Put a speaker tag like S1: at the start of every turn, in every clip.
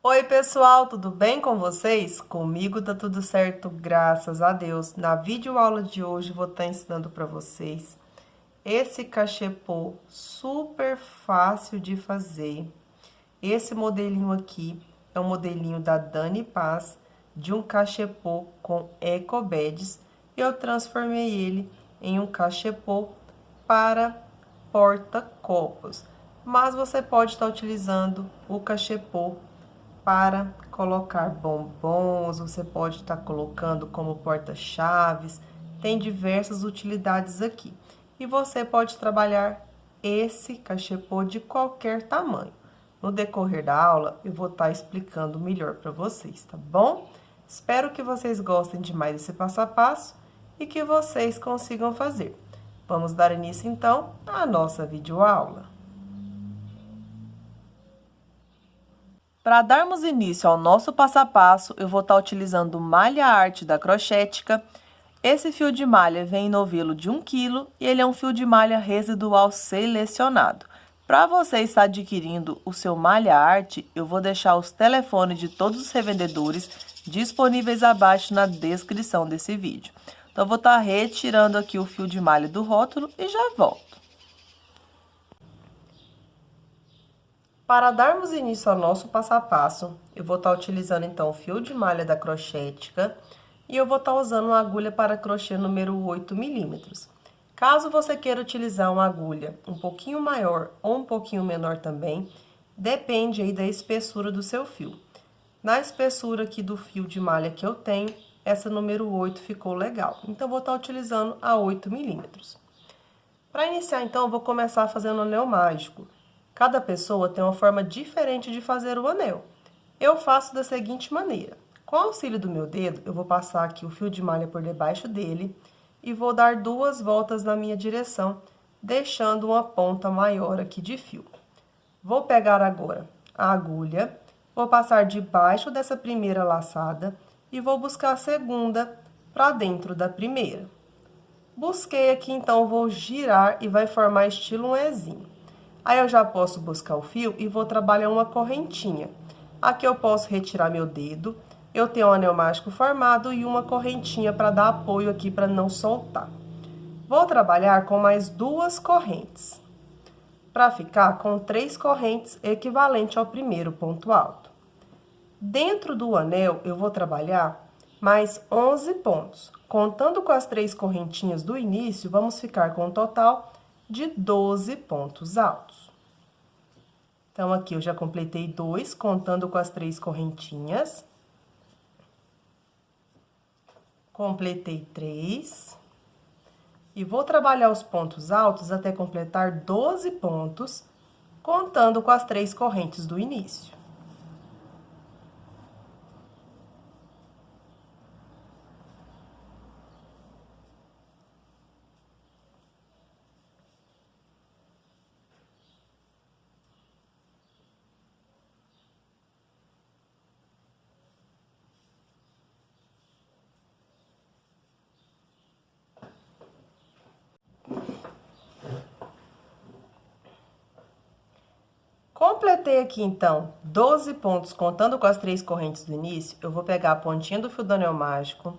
S1: Oi, pessoal, tudo bem com vocês? Comigo tá tudo certo, graças a Deus. Na videoaula de hoje, vou estar ensinando para vocês esse cachepô super fácil de fazer. Esse modelinho aqui é um modelinho da Dani Paz, de um cachepô com eco beads. Eu transformei ele em um cachepô para porta-copos. Mas você pode estar utilizando o cachepô para colocar bombons, você pode estar colocando como porta-chaves, tem diversas utilidades aqui. E você pode trabalhar esse cachepô de qualquer tamanho. No decorrer da aula, eu vou estar explicando melhor para vocês, tá bom? Espero que vocês gostem de mais esse passo a passo e que vocês consigam fazer. Vamos dar início, então, à nossa videoaula. Para darmos início ao nosso passo a passo, eu vou estar utilizando malha arte da Crochética. Esse fio de malha vem em novelo de 1 kg e ele é um fio de malha residual selecionado. Para você estar adquirindo o seu malha arte, eu vou deixar os telefones de todos os revendedores disponíveis abaixo na descrição desse vídeo. Então, eu vou estar retirando aqui o fio de malha do rótulo e já volto. Para darmos início ao nosso passo a passo, eu vou estar utilizando então o fio de malha da Crochética e eu vou estar usando uma agulha para crochê número 8 milímetros. Caso você queira utilizar uma agulha um pouquinho maior ou um pouquinho menor também, depende aí da espessura do seu fio. Na espessura aqui do fio de malha que eu tenho, essa número 8 ficou legal. Então, eu vou estar utilizando a 8 milímetros. Para iniciar, então, eu vou começar fazendo o anel mágico. Cada pessoa tem uma forma diferente de fazer o anel. Eu faço da seguinte maneira. Com o auxílio do meu dedo, eu vou passar aqui o fio de malha por debaixo dele e vou dar 2 voltas na minha direção, deixando uma ponta maior aqui de fio. Vou pegar agora a agulha, vou passar debaixo dessa primeira laçada e vou buscar a segunda para dentro da primeira. Busquei aqui, então, vou girar e vai formar estilo um Ezinho. Aí, eu já posso buscar o fio e vou trabalhar uma correntinha. Aqui eu posso retirar meu dedo, eu tenho um anel mágico formado e uma correntinha para dar apoio aqui para não soltar. Vou trabalhar com mais 2 correntes, para ficar com 3 correntes equivalente ao primeiro ponto alto. Dentro do anel, eu vou trabalhar mais 11 pontos. Contando com as 3 correntinhas do início, vamos ficar com um total de 12 pontos altos. Então, aqui eu já completei 2, contando com as 3 correntinhas. Completei 3. E vou trabalhar os pontos altos até completar 12 pontos, contando com as 3 correntes do início. Completei aqui, então, 12 pontos, contando com as 3 correntes do início. Eu vou pegar a pontinha do fio do anel mágico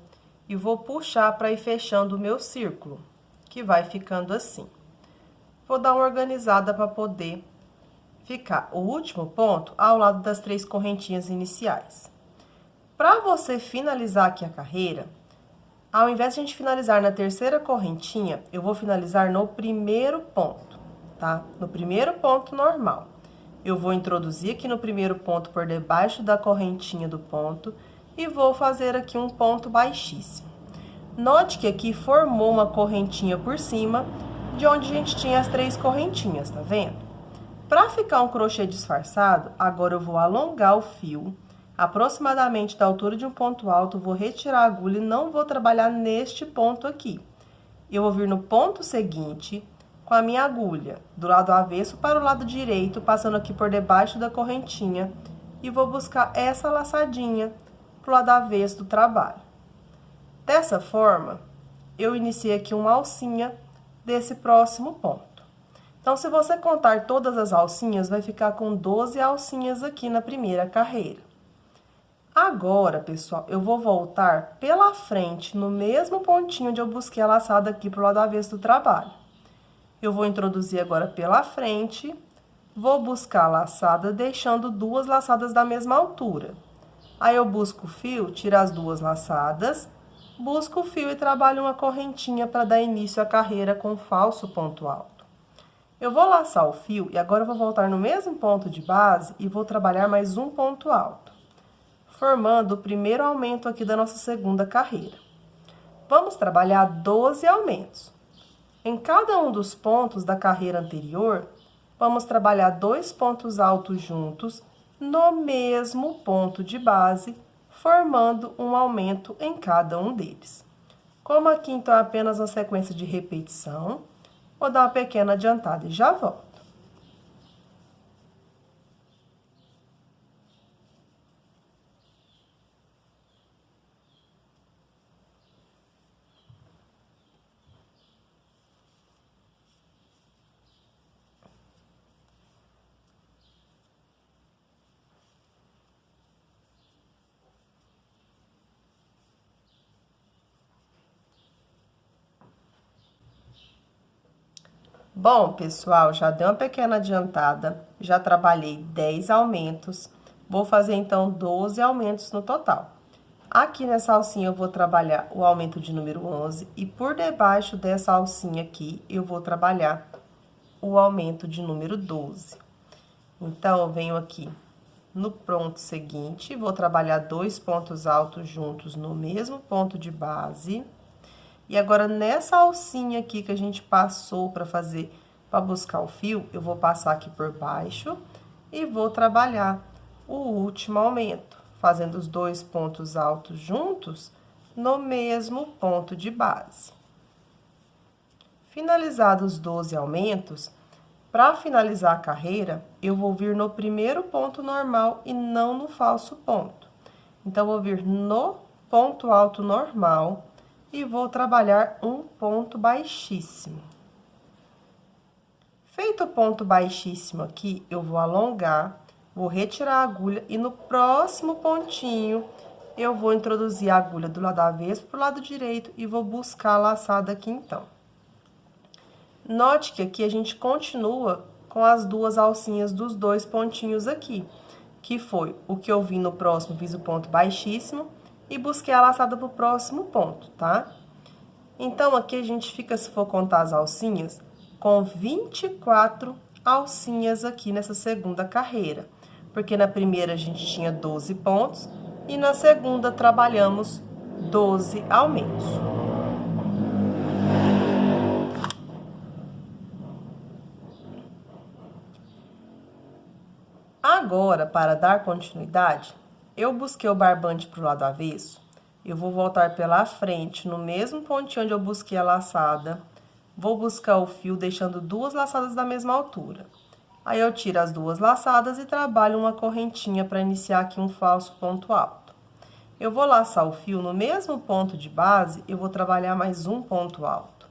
S1: e vou puxar para ir fechando o meu círculo, que vai ficando assim. Vou dar uma organizada para poder ficar o último ponto ao lado das 3 correntinhas iniciais. Para você finalizar aqui a carreira, ao invés de a gente finalizar na terceira correntinha, eu vou finalizar no primeiro ponto, tá? No primeiro ponto normal. Eu vou introduzir aqui no primeiro ponto por debaixo da correntinha do ponto e vou fazer aqui um ponto baixíssimo. Note que aqui formou uma correntinha por cima de onde a gente tinha as 3 correntinhas, tá vendo? Para ficar um crochê disfarçado, agora eu vou alongar o fio, aproximadamente da altura de um ponto alto, vou retirar a agulha e não vou trabalhar neste ponto aqui. Eu vou vir no ponto seguinte com a minha agulha, do lado avesso para o lado direito, passando aqui por debaixo da correntinha, e vou buscar essa laçadinha pro lado avesso do trabalho. Dessa forma, eu iniciei aqui uma alcinha desse próximo ponto. Então, se você contar todas as alcinhas, vai ficar com 12 alcinhas aqui na primeira carreira. Agora, pessoal, eu vou voltar pela frente, no mesmo pontinho onde eu busquei a laçada aqui pro lado avesso do trabalho. Eu vou introduzir agora pela frente, vou buscar a laçada, deixando duas laçadas da mesma altura. Aí, eu busco o fio, tiro as duas laçadas, busco o fio e trabalho uma correntinha para dar início à carreira com falso ponto alto. Eu vou laçar o fio e agora eu vou voltar no mesmo ponto de base e vou trabalhar mais um ponto alto, formando o primeiro aumento aqui da nossa segunda carreira. Vamos trabalhar 12 aumentos. Em cada um dos pontos da carreira anterior, vamos trabalhar 2 pontos altos juntos no mesmo ponto de base, formando um aumento em cada um deles. Como aqui, então, é apenas uma sequência de repetição, vou dar uma pequena adiantada e já volto. Bom, pessoal, já dei uma pequena adiantada, já trabalhei 10 aumentos, vou fazer então 12 aumentos no total. Aqui nessa alcinha eu vou trabalhar o aumento de número 11 e por debaixo dessa alcinha aqui eu vou trabalhar o aumento de número 12. Então, eu venho aqui no ponto seguinte, vou trabalhar 2 pontos altos juntos no mesmo ponto de base. E agora, nessa alcinha aqui que a gente passou para buscar o fio, eu vou passar aqui por baixo e vou trabalhar o último aumento, fazendo os 2 pontos altos juntos no mesmo ponto de base. Finalizados os 12 aumentos, para finalizar a carreira, eu vou vir no primeiro ponto normal e não no falso ponto. Então, vou vir no ponto alto normal e vou trabalhar um ponto baixíssimo. Feito o ponto baixíssimo aqui, eu vou alongar, vou retirar a agulha e no próximo pontinho eu vou introduzir a agulha do lado avesso pro lado direito e vou buscar a laçada aqui então. Note que aqui a gente continua com as duas alcinhas dos 2 pontinhos aqui, que foi o que eu vim no próximo, fiz o ponto baixíssimo e busquei a laçada pro próximo ponto, tá? Então, aqui a gente fica, se for contar as alcinhas, com 24 alcinhas aqui nessa segunda carreira. Porque na primeira a gente tinha 12 pontos e na segunda trabalhamos 12 aumentos. Agora, para dar continuidade, eu busquei o barbante para o lado avesso, eu vou voltar pela frente, no mesmo pontinho onde eu busquei a laçada, vou buscar o fio deixando 2 laçadas da mesma altura. Aí, eu tiro as 2 laçadas e trabalho uma correntinha para iniciar aqui um falso ponto alto. Eu vou laçar o fio no mesmo ponto de base, eu vou trabalhar mais um ponto alto.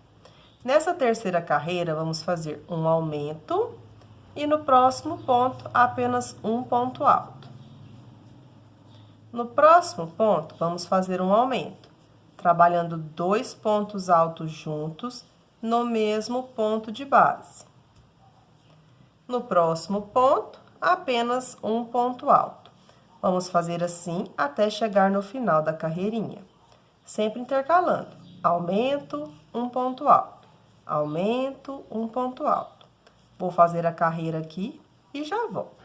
S1: Nessa terceira carreira, vamos fazer um aumento e no próximo ponto, apenas um ponto alto. No próximo ponto, vamos fazer um aumento, trabalhando 2 pontos altos juntos no mesmo ponto de base. No próximo ponto, apenas um ponto alto. Vamos fazer assim até chegar no final da carreirinha, sempre intercalando. Aumento, um ponto alto. Aumento, um ponto alto. Vou fazer a carreira aqui e já volto.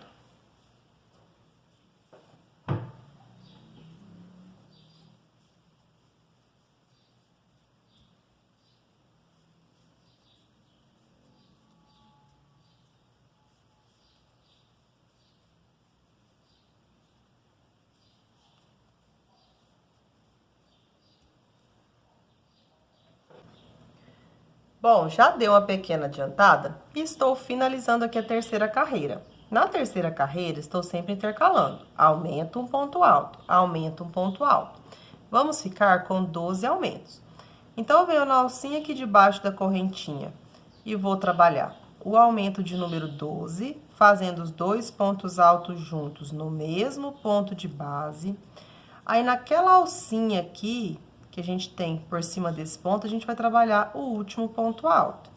S1: Bom, já deu uma pequena adiantada e estou finalizando aqui a terceira carreira. Na terceira carreira, estou sempre intercalando. Aumento um ponto alto, aumento um ponto alto. Vamos ficar com 12 aumentos. Então, eu venho na alcinha aqui debaixo da correntinha e vou trabalhar o aumento de número 12, fazendo os dois pontos altos juntos no mesmo ponto de base. Aí, naquela alcinha aqui, que a gente tem por cima desse ponto, a gente vai trabalhar o último ponto alto.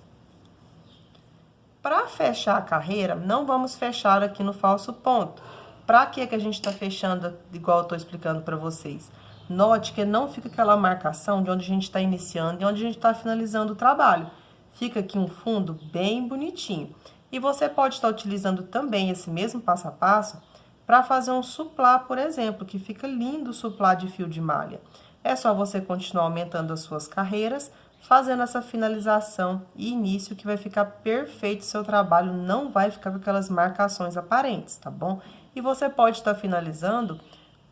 S1: Para fechar a carreira, não vamos fechar aqui no falso ponto. Para que a gente está fechando, igual eu estou explicando para vocês? Note que não fica aquela marcação de onde a gente está iniciando e onde a gente está finalizando o trabalho. Fica aqui um fundo bem bonitinho. E você pode estar utilizando também esse mesmo passo a passo para fazer um suplá, por exemplo, que fica lindo o suplá de fio de malha. É só você continuar aumentando as suas carreiras, fazendo essa finalização e início que vai ficar perfeito o seu trabalho, não vai ficar com aquelas marcações aparentes, tá bom? E você pode estar finalizando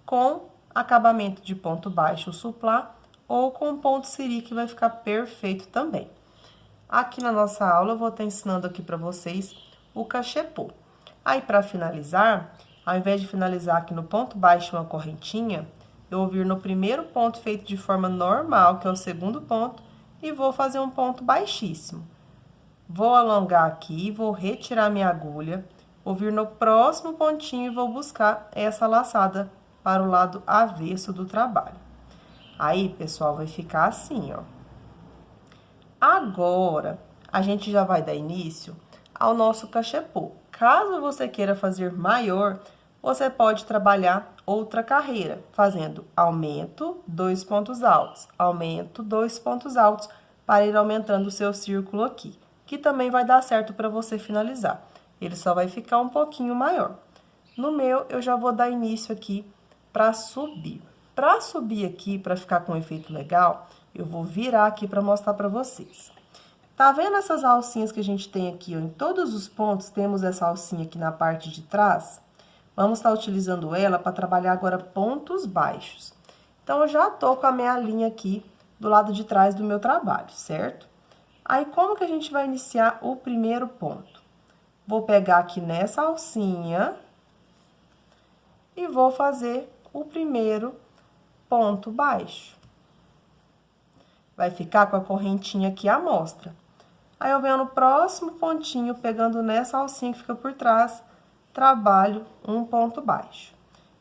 S1: com acabamento de ponto baixo, suplá, ou com ponto siri, que vai ficar perfeito também. Aqui na nossa aula, eu vou estar ensinando aqui para vocês o cachepô. Aí, para finalizar, ao invés de finalizar aqui no ponto baixo uma correntinha, eu vou vir no primeiro ponto feito de forma normal, que é o segundo ponto, e vou fazer um ponto baixíssimo. Vou alongar aqui, vou retirar minha agulha, vou vir no próximo pontinho e vou buscar essa laçada para o lado avesso do trabalho. Aí, pessoal, vai ficar assim, ó. Agora, a gente já vai dar início ao nosso cachepô. Caso você queira fazer maior, você pode trabalhar outra carreira, fazendo aumento, 2 pontos altos, aumento, 2 pontos altos, para ir aumentando o seu círculo aqui, que também vai dar certo para você finalizar. Ele só vai ficar um pouquinho maior. No meu, eu já vou dar início aqui para subir. Para subir aqui, para ficar com um efeito legal, eu vou virar aqui para mostrar para vocês. Tá vendo essas alcinhas que a gente tem aqui, ó? Em todos os pontos, temos essa alcinha aqui na parte de trás. Vamos estar utilizando ela para trabalhar agora pontos baixos. Então, eu já tô com a minha linha aqui do lado de trás do meu trabalho, certo? Aí, como que a gente vai iniciar o primeiro ponto? Vou pegar aqui nessa alcinha e vou fazer o primeiro ponto baixo. Vai ficar com a correntinha aqui à mostra. Aí, eu venho no próximo pontinho, pegando nessa alcinha que fica por trás, trabalho um ponto baixo.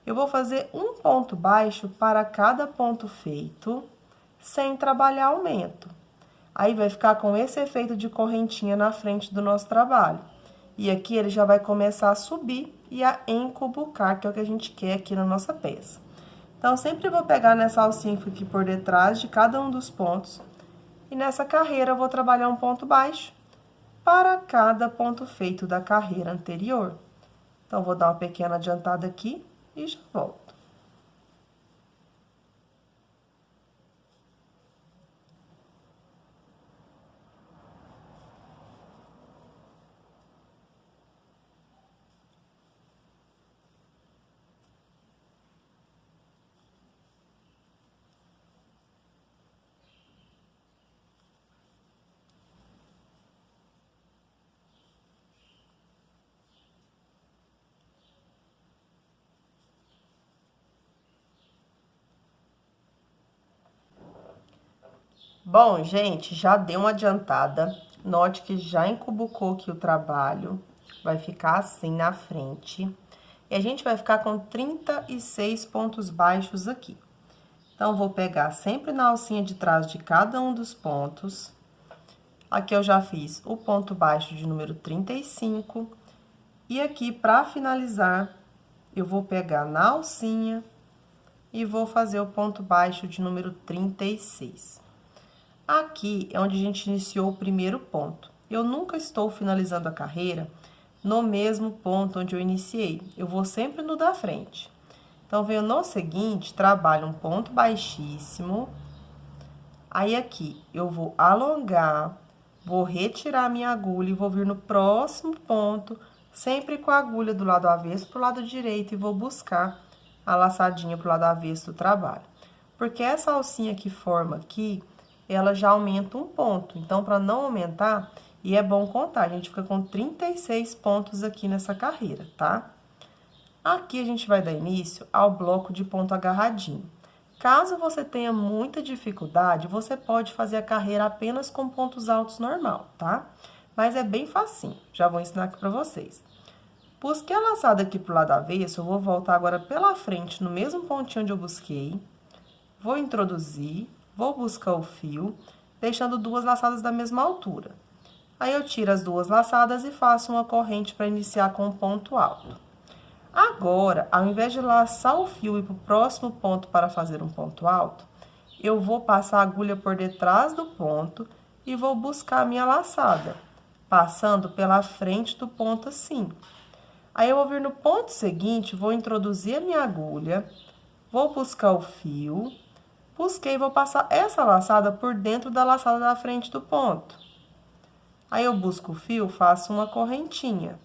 S1: Eu vou fazer um ponto baixo para cada ponto feito, sem trabalhar aumento. Aí, vai ficar com esse efeito de correntinha na frente do nosso trabalho. E aqui, ele já vai começar a subir e a encubucar, que é o que a gente quer aqui na nossa peça. Então, sempre vou pegar nessa alcinha que fica aqui por detrás de cada um dos pontos. E nessa carreira, eu vou trabalhar um ponto baixo para cada ponto feito da carreira anterior. Então, vou dar uma pequena adiantada aqui e já volto. Bom, gente, já deu uma adiantada. Note que já encubucou aqui o trabalho. Vai ficar assim na frente. E a gente vai ficar com 36 pontos baixos aqui. Então, vou pegar sempre na alcinha de trás de cada um dos pontos. Aqui eu já fiz o ponto baixo de número 35. E aqui, para finalizar, eu vou pegar na alcinha e vou fazer o ponto baixo de número 36. Aqui é onde a gente iniciou o primeiro ponto. Eu nunca estou finalizando a carreira no mesmo ponto onde eu iniciei. Eu vou sempre no da frente. Então, venho no seguinte, trabalho um ponto baixíssimo. Aí, aqui, eu vou alongar, vou retirar a minha agulha e vou vir no próximo ponto, sempre com a agulha do lado avesso pro lado direito, e vou buscar a laçadinha pro lado avesso do trabalho. Porque essa alcinha que forma aqui, ela já aumenta um ponto. Então, para não aumentar, e é bom contar, a gente fica com 36 pontos aqui nessa carreira, tá? Aqui, a gente vai dar início ao bloco de ponto agarradinho. Caso você tenha muita dificuldade, você pode fazer a carreira apenas com pontos altos normal, tá? mas é bem facinho. Já vou ensinar aqui pra vocês. Busquei a laçada aqui pro lado avesso, eu vou voltar agora pela frente, no mesmo pontinho onde eu busquei. Vou introduzir, vou buscar o fio, deixando duas laçadas da mesma altura. Aí, eu tiro as duas laçadas e faço uma corrente para iniciar com um ponto alto. Agora, ao invés de laçar o fio e ir para o próximo ponto para fazer um ponto alto, eu vou passar a agulha por detrás do ponto e vou buscar a minha laçada, passando pela frente do ponto assim. Aí, eu vou vir no ponto seguinte, vou introduzir a minha agulha, vou buscar o fio, busquei e vou passar essa laçada por dentro da laçada da frente do ponto. Aí, eu busco o fio, faço uma correntinha.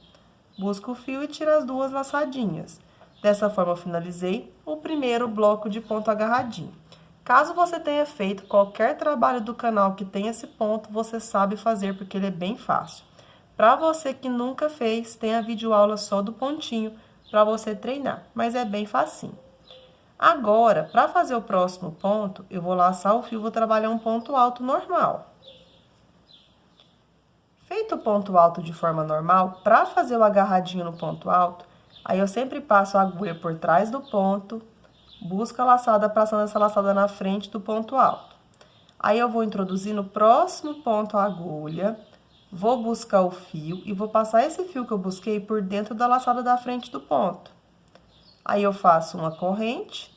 S1: Busco o fio e tiro as duas laçadinhas. Dessa forma, eu finalizei o primeiro bloco de ponto agarradinho. Caso você tenha feito qualquer trabalho do canal que tenha esse ponto, você sabe fazer, porque ele é bem fácil. Para você que nunca fez, tem a videoaula só do pontinho para você treinar, mas é bem facinho. Agora, para fazer o próximo ponto, eu vou laçar o fio, vou trabalhar um ponto alto normal. Feito o ponto alto de forma normal, para fazer o agarradinho no ponto alto, aí eu sempre passo a agulha por trás do ponto, busco a laçada, passando essa laçada na frente do ponto alto. Aí, eu vou introduzir no próximo ponto a agulha, vou buscar o fio e vou passar esse fio que eu busquei por dentro da laçada da frente do ponto. Aí, eu faço uma corrente,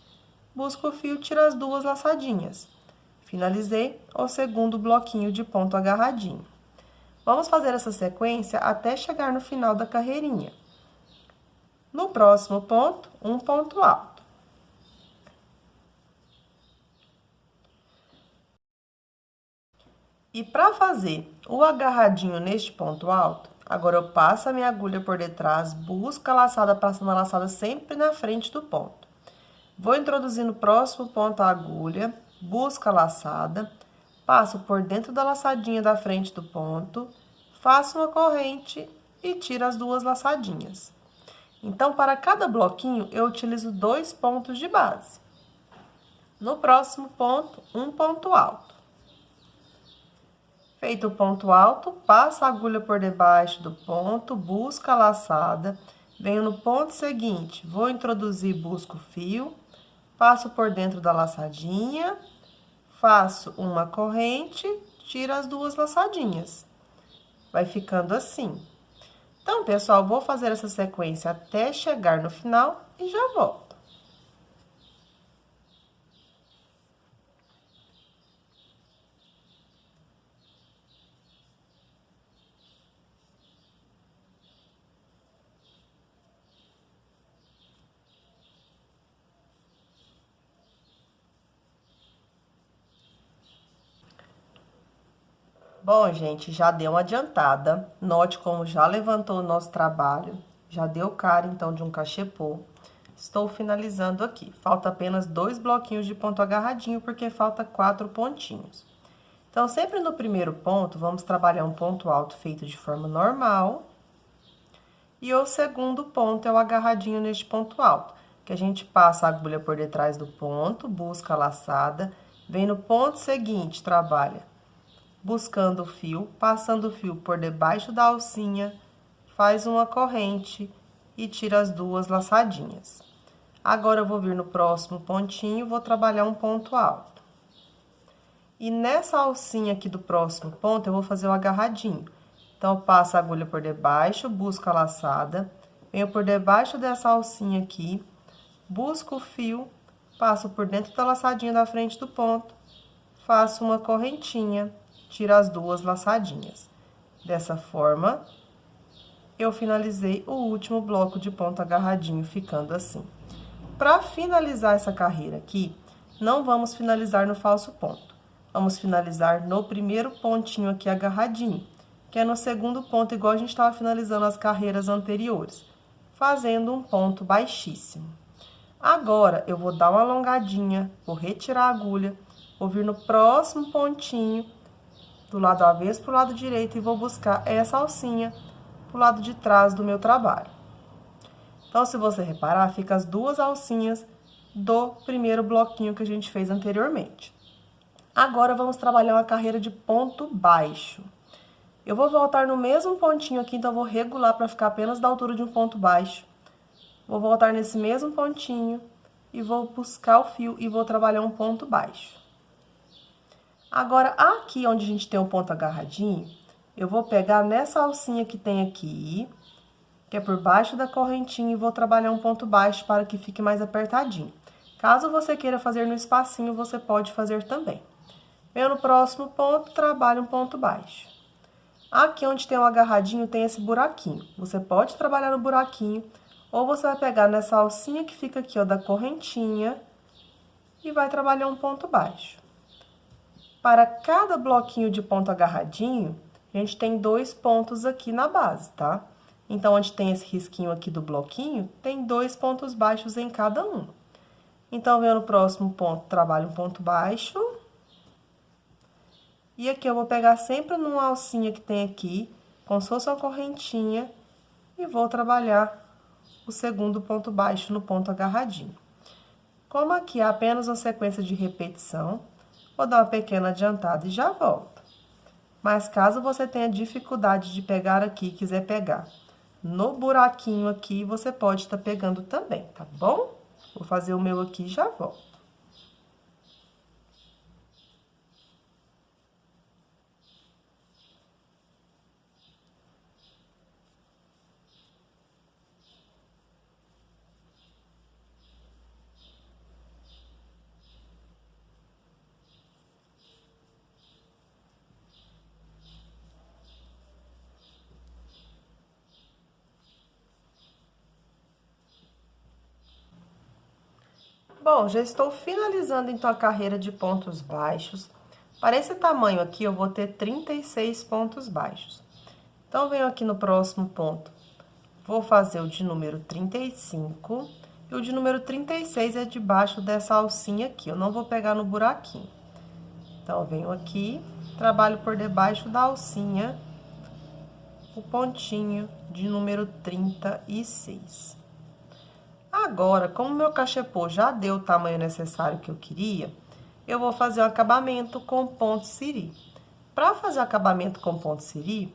S1: busco o fio, tiro as duas laçadinhas. Finalizei o segundo bloquinho de ponto agarradinho. Vamos fazer essa sequência até chegar no final da carreirinha. No próximo ponto, um ponto alto. E para fazer o agarradinho neste ponto alto, agora eu passo a minha agulha por detrás, busco a laçada, passando a laçada sempre na frente do ponto. Vou introduzir no próximo ponto a agulha, busco a laçada, passo por dentro da laçadinha da frente do ponto, faço uma corrente e tiro as duas laçadinhas. Então, para cada bloquinho, eu utilizo 2 pontos de base. No próximo ponto, um ponto alto. Feito o ponto alto, passo a agulha por debaixo do ponto, busco a laçada, venho no ponto seguinte, vou introduzir, busco o fio, passo por dentro da laçadinha, faço uma corrente, tiro as duas laçadinhas. Vai ficando assim. Então, pessoal, vou fazer essa sequência até chegar no final e já volto. Bom, gente, já deu uma adiantada. Note como já levantou o nosso trabalho. Já deu cara, então, de um cachepô. Estou finalizando aqui. Falta apenas 2 bloquinhos de ponto agarradinho, porque falta 4 pontinhos. Então, sempre no primeiro ponto, vamos trabalhar um ponto alto feito de forma normal. E o segundo ponto é o agarradinho neste ponto alto, que a gente passa a agulha por detrás do ponto, busca a laçada, vem no ponto seguinte, trabalha buscando o fio, passando o fio por debaixo da alcinha, faz uma corrente e tira as duas laçadinhas. Agora, eu vou vir no próximo pontinho, vou trabalhar um ponto alto. E nessa alcinha aqui do próximo ponto, eu vou fazer o agarradinho. Então, eu passo a agulha por debaixo, busco a laçada, venho por debaixo dessa alcinha aqui, busco o fio, passo por dentro da laçadinha da frente do ponto, faço uma correntinha, tiro as duas laçadinhas. Dessa forma, eu finalizei o último bloco de ponto agarradinho, ficando assim. Para finalizar essa carreira aqui, não vamos finalizar no falso ponto. Vamos finalizar no primeiro pontinho aqui agarradinho, que é no segundo ponto, igual a gente estava finalizando as carreiras anteriores, fazendo um ponto baixíssimo. Agora, eu vou dar uma alongadinha, vou retirar a agulha, vou vir no próximo pontinho, do lado avesso para o lado direito, e vou buscar essa alcinha pro lado de trás do meu trabalho. Então, se você reparar, fica as duas alcinhas do primeiro bloquinho que a gente fez anteriormente. Agora, vamos trabalhar uma carreira de ponto baixo. Eu vou voltar no mesmo pontinho aqui, então, eu vou regular para ficar apenas da altura de um ponto baixo. Vou voltar nesse mesmo pontinho e vou buscar o fio e vou trabalhar um ponto baixo. Agora, aqui onde a gente tem o ponto agarradinho, eu vou pegar nessa alcinha que tem aqui, que é por baixo da correntinha, e vou trabalhar um ponto baixo para que fique mais apertadinho. Caso você queira fazer no espacinho, você pode fazer também. Venho no próximo ponto, trabalho um ponto baixo. Aqui onde tem o agarradinho, tem esse buraquinho. Você pode trabalhar no buraquinho, ou você vai pegar nessa alcinha que fica aqui, ó, da correntinha, e vai trabalhar um ponto baixo. Para cada bloquinho de ponto agarradinho, a gente tem 2 pontos aqui na base, tá? Então, onde tem esse risquinho aqui do bloquinho, tem 2 pontos baixos em cada um. Então, venho no próximo ponto, trabalho um ponto baixo. E aqui eu vou pegar sempre numa alcinha que tem aqui, como se fosse uma correntinha, e vou trabalhar o segundo ponto baixo no ponto agarradinho. Como aqui é apenas uma sequência de repetição, vou dar uma pequena adiantada e já volto. Mas caso você tenha dificuldade de pegar aqui, quiser pegar no buraquinho aqui, você pode estar pegando também, tá bom? Vou fazer o meu aqui e já volto. Bom, já estou finalizando, então, a carreira de pontos baixos. Para esse tamanho aqui, eu vou ter 36 pontos baixos. Então, venho aqui no próximo ponto, vou fazer o de número 35, e o de número 36 é debaixo dessa alcinha aqui, eu não vou pegar no buraquinho. Então, eu venho aqui, trabalho por debaixo da alcinha, o pontinho de número 36. Agora, como meu cachepô já deu o tamanho necessário que eu queria, eu vou fazer o acabamento com ponto siri. Para fazer o acabamento com ponto siri,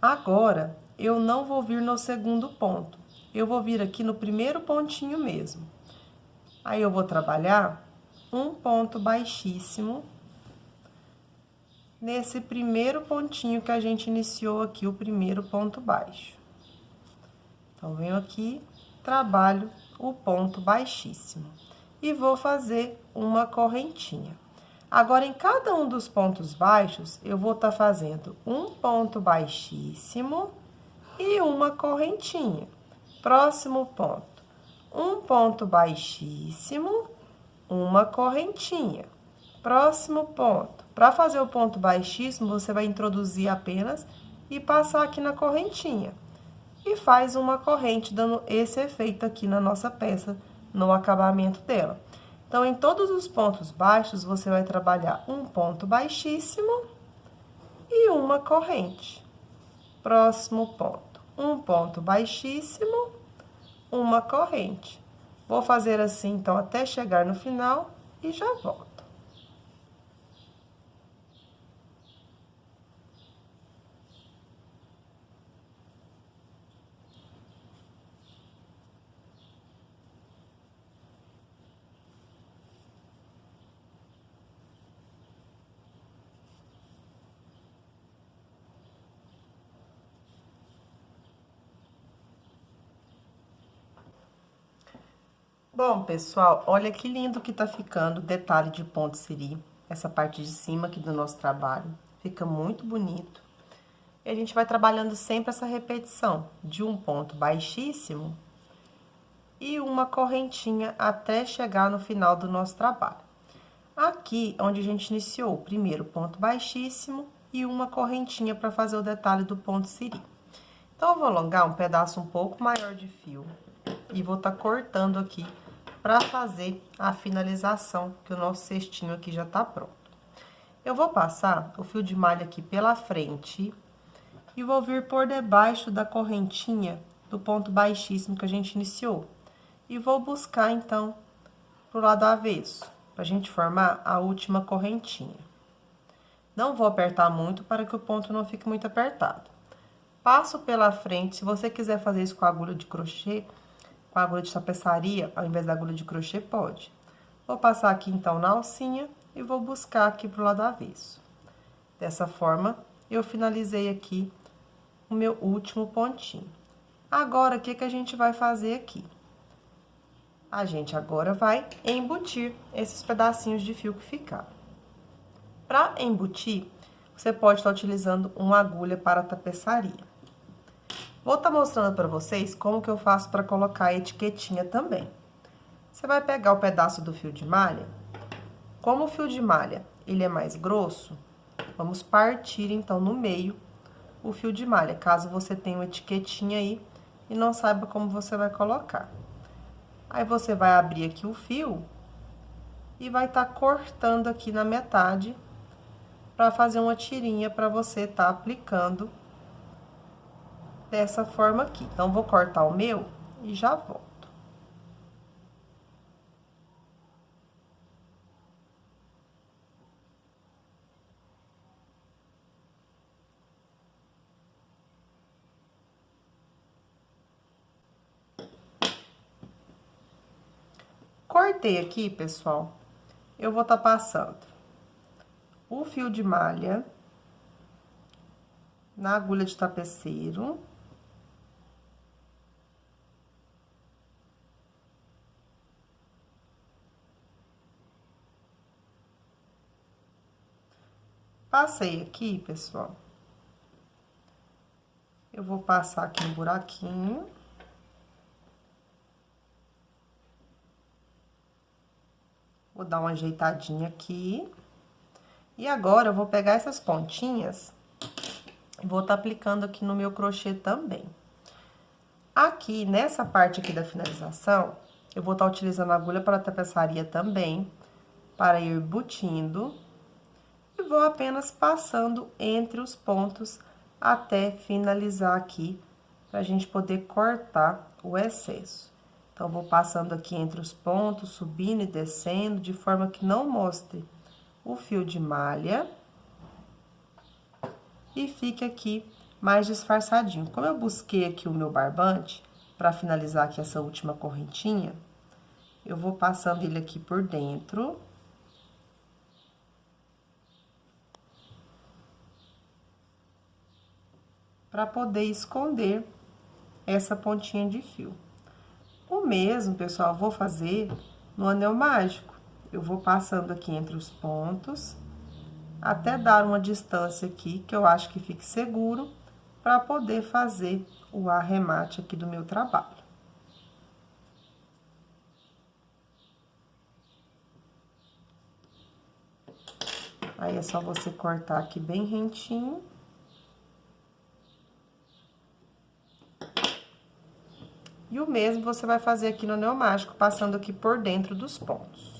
S1: agora eu não vou vir no segundo ponto, eu vou vir aqui no primeiro pontinho mesmo. Aí, eu vou trabalhar um ponto baixíssimo nesse primeiro pontinho que a gente iniciou aqui, o primeiro ponto baixo. Então, venho aqui, trabalho o ponto baixíssimo e vou fazer uma correntinha. Agora, em cada um dos pontos baixos, eu vou estar fazendo um ponto baixíssimo e uma correntinha. Próximo ponto, um ponto baixíssimo, uma correntinha. Próximo ponto, para fazer o ponto baixíssimo, você vai introduzir apenas e passar aqui na correntinha. E faz uma corrente, dando esse efeito aqui na nossa peça, no acabamento dela. Então, em todos os pontos baixos, você vai trabalhar um ponto baixíssimo e uma corrente. Próximo ponto, um ponto baixíssimo, uma corrente. Vou fazer assim, então, até chegar no final e já volto. Bom, pessoal, olha que lindo que tá ficando o detalhe de ponto siri. Essa parte de cima aqui do nosso trabalho. Fica muito bonito. E a gente vai trabalhando sempre essa repetição de um ponto baixíssimo e uma correntinha até chegar no final do nosso trabalho. Aqui, onde a gente iniciou o primeiro ponto baixíssimo e uma correntinha para fazer o detalhe do ponto siri. Então, eu vou alongar um pedaço um pouco maior de fio e vou estar cortando aqui para fazer a finalização, que o nosso cestinho aqui já tá pronto. Eu vou passar o fio de malha aqui pela frente e vou vir por debaixo da correntinha do ponto baixíssimo que a gente iniciou. E vou buscar, então, pro lado avesso, pra gente formar a última correntinha. Não vou apertar muito para que o ponto não fique muito apertado. Passo pela frente, se você quiser fazer isso com a agulha de crochê, com a agulha de tapeçaria, ao invés da agulha de crochê, pode. Vou passar aqui, então, na alcinha e vou buscar aqui pro lado avesso. Dessa forma, eu finalizei aqui o meu último pontinho. Agora, o que que a gente vai fazer aqui? A gente agora vai embutir esses pedacinhos de fio que ficaram. Para embutir, você pode estar utilizando uma agulha para tapeçaria. Vou estar mostrando para vocês como que eu faço para colocar a etiquetinha também. Você vai pegar o pedaço do fio de malha. Como o fio de malha, ele é mais grosso, vamos partir, então, no meio o fio de malha, caso você tenha uma etiquetinha aí e não saiba como você vai colocar. Aí, você vai abrir aqui o fio e vai estar cortando aqui na metade para fazer uma tirinha para você estar aplicando dessa forma aqui. Então, vou cortar o meu e já volto. Cortei aqui, pessoal, eu vou estar passando o fio de malha na agulha de tapeceiro. Passei aqui, pessoal. Eu vou passar aqui no buraquinho. Vou dar uma ajeitadinha aqui. E agora, eu vou pegar essas pontinhas e vou estar aplicando aqui no meu crochê também. Aqui, nessa parte aqui da finalização, eu vou estar utilizando a agulha para tapeçaria também, para ir embutindo. E vou apenas passando entre os pontos até finalizar aqui, pra gente poder cortar o excesso. Então, vou passando aqui entre os pontos, subindo e descendo, de forma que não mostre o fio de malha. E fique aqui mais disfarçadinho. Como eu busquei aqui o meu barbante, pra finalizar aqui essa última correntinha, eu vou passando ele aqui por dentro. Para poder esconder essa pontinha de fio. O mesmo, pessoal, vou fazer no anel mágico. Eu vou passando aqui entre os pontos, até dar uma distância aqui, que eu acho que fique seguro, para poder fazer o arremate aqui do meu trabalho. Aí, é só você cortar aqui bem rentinho. E o mesmo você vai fazer aqui no anel mágico, passando aqui por dentro dos pontos.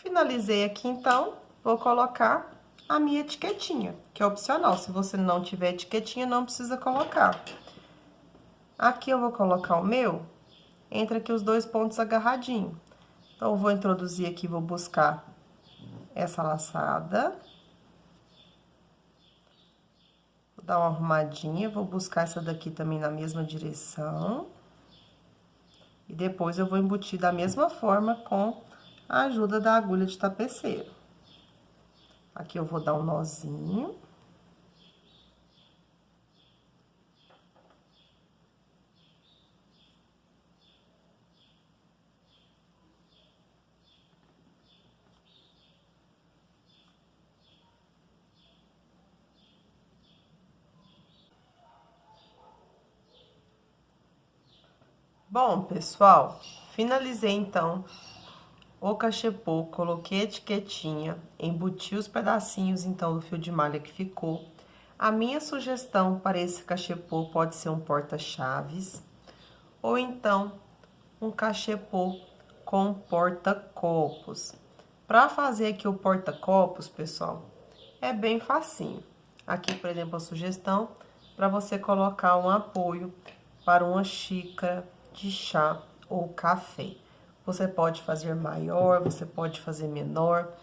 S1: Finalizei aqui, então, vou colocar a minha etiquetinha, que é opcional. Se você não tiver etiquetinha, não precisa colocar. Aqui eu vou colocar o meu, entre aqui os dois pontos agarradinhos. Então, eu vou introduzir aqui, vou buscar essa laçada. Vou dar uma arrumadinha, vou buscar essa daqui também na mesma direção. E depois eu vou embutir da mesma forma com a ajuda da agulha de tapeceiro. Aqui eu vou dar um nozinho. Bom, pessoal, finalizei então o cachepô, coloquei a etiquetinha, embuti os pedacinhos então do fio de malha que ficou. A minha sugestão para esse cachepô pode ser um porta-chaves ou então um cachepô com porta-copos. Para fazer aqui o porta-copos, pessoal, é bem facinho. Aqui, por exemplo, a sugestão para você colocar um apoio para uma xícara de chá ou café. Você pode fazer maior, você pode fazer menor.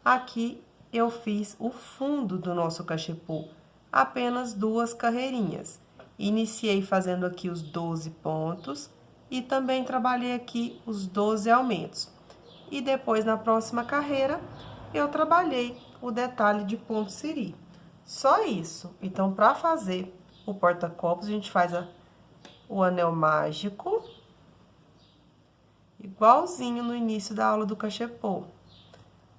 S1: Aqui eu fiz o fundo do nosso cachepô, apenas 2 carreirinhas. Iniciei fazendo aqui os 12 pontos e também trabalhei aqui os 12 aumentos. E depois, na próxima carreira, eu trabalhei o detalhe de ponto siri. Só isso. Então, para fazer o porta-copos, a gente faz o anel mágico, igualzinho no início da aula do cachepô.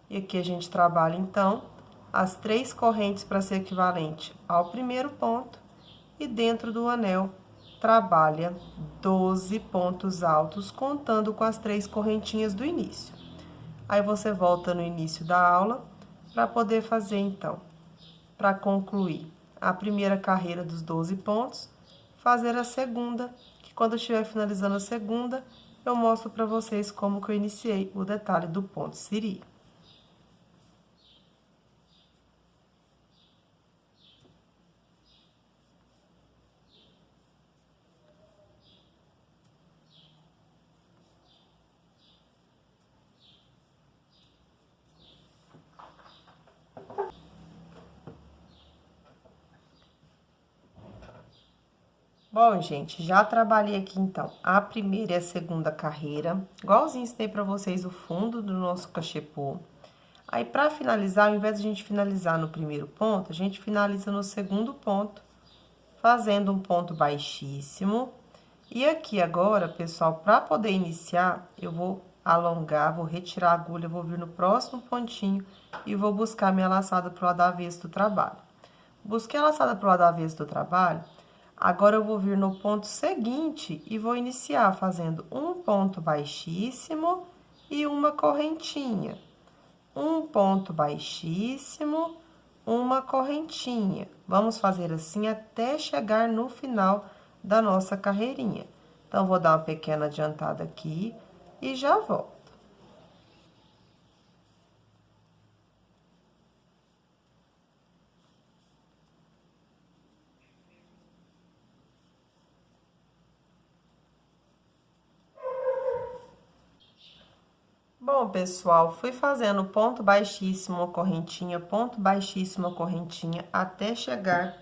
S1: E aqui a gente trabalha, então, as 3 correntes para ser equivalente ao primeiro ponto. E dentro do anel, trabalha 12 pontos altos, contando com as 3 correntinhas do início. Aí, você volta no início da aula para poder fazer, então, para concluir a primeira carreira dos 12 pontos, fazer a segunda, que quando eu estiver finalizando a segunda, eu mostro para vocês como que eu iniciei o detalhe do ponto siri. Bom, gente, já trabalhei aqui, então, a primeira e a segunda carreira. Igualzinho ensinei pra vocês o fundo do nosso cachepô. Aí, pra finalizar, ao invés de a gente finalizar no primeiro ponto, a gente finaliza no segundo ponto, fazendo um ponto baixíssimo. E aqui agora, pessoal, pra poder iniciar, eu vou alongar, vou retirar a agulha, vou vir no próximo pontinho e vou buscar minha laçada pro lado avesso do trabalho. Busquei a laçada pro lado avesso do trabalho. Agora, eu vou vir no ponto seguinte e vou iniciar fazendo um ponto baixíssimo e uma correntinha. Um ponto baixíssimo, uma correntinha. Vamos fazer assim até chegar no final da nossa carreirinha. Então, vou dar uma pequena adiantada aqui e já volto. Bom, pessoal, fui fazendo ponto baixíssimo, ponto baixíssimo, correntinha, até chegar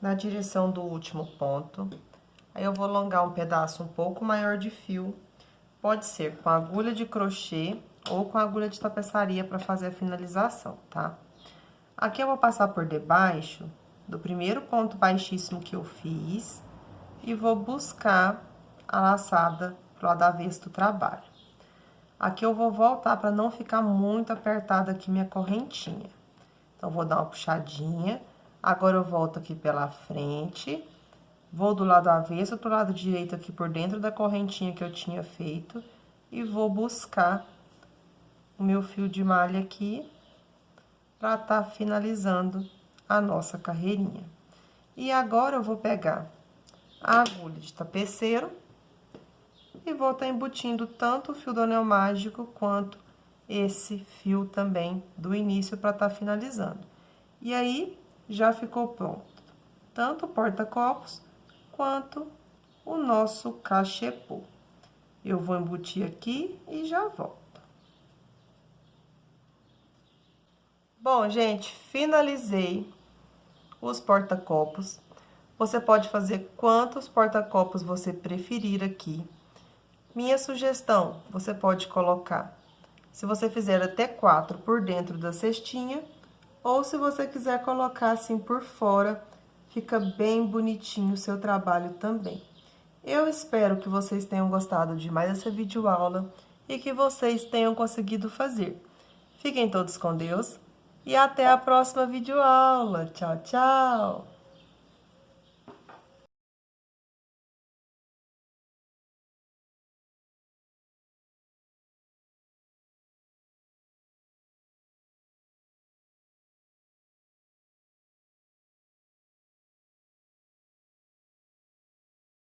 S1: na direção do último ponto. Aí, eu vou alongar um pedaço um pouco maior de fio, pode ser com agulha de crochê ou com agulha de tapeçaria para fazer a finalização, tá? Aqui eu vou passar por debaixo do primeiro ponto baixíssimo que eu fiz e vou buscar a laçada pro lado avesso do trabalho. Aqui eu vou voltar para não ficar muito apertada aqui minha correntinha. Então, vou dar uma puxadinha. Agora, eu volto aqui pela frente. Vou do lado avesso pro lado direito aqui por dentro da correntinha que eu tinha feito. E vou buscar o meu fio de malha aqui para tá finalizando a nossa carreirinha. E agora, eu vou pegar a agulha de tapeceiro e vou estar embutindo tanto o fio do anel mágico quanto esse fio também do início para estar finalizando. E aí, já ficou pronto tanto o porta-copos quanto o nosso cachepô. Eu vou embutir aqui e já volto. Bom, gente, finalizei os porta-copos. Você pode fazer quantos porta-copos você preferir aqui. Minha sugestão, você pode colocar, se você fizer até 4 por dentro da cestinha, ou se você quiser colocar assim por fora, fica bem bonitinho o seu trabalho também. Eu espero que vocês tenham gostado de mais essa videoaula e que vocês tenham conseguido fazer. Fiquem todos com Deus e até a próxima videoaula. Tchau, tchau!